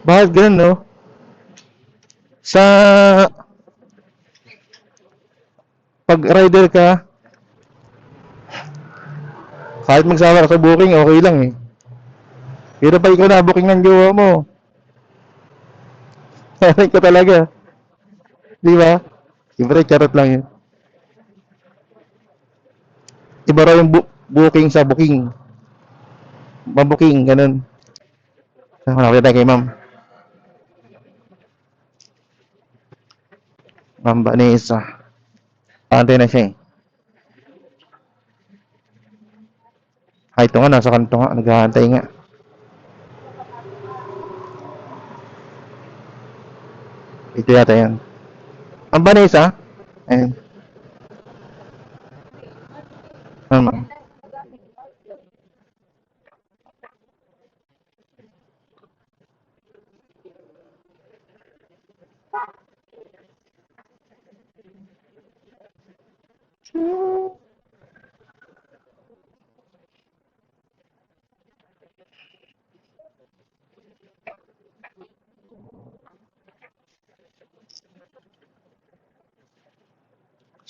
Bakit ganun, no? Sa pag rider ka, kahit magsama ka sa booking, okay lang eh. Pero pag ikaw na booking ng jowa mo, sabi ka talaga. Di ba? Siyempre, charot lang yun. Iba raw yung booking sa booking. Mabooking, ganun. Nakapit tayo kay ma'am. Ma'am Vanessa. Pantay na siya eh. Ay, ito nga, nasa kanto nga. Naghahantay nga. Ito yata yan. Ma'am Vanessa? Ayun. Ma'am.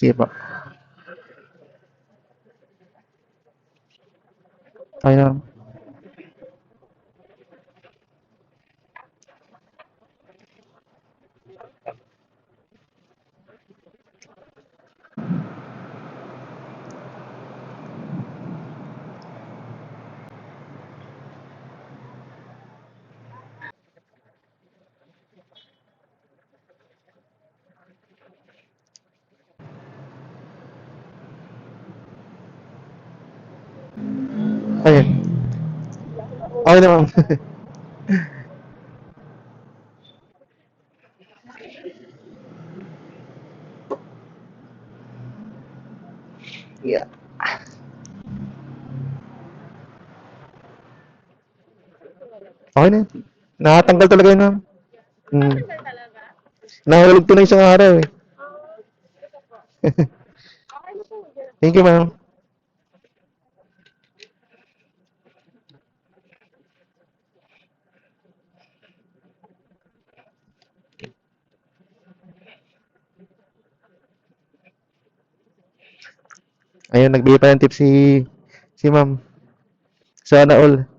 Sige po. Tayo na. Ayun. Okay na ma'am. Yeah. Okay na. Nakatanggal talaga yun ma'am. Hmm. Nahulog ko na isang araw eh. Thank you ma'am. Ayun, nagbigay pa ng tip si ma'am. Sana all.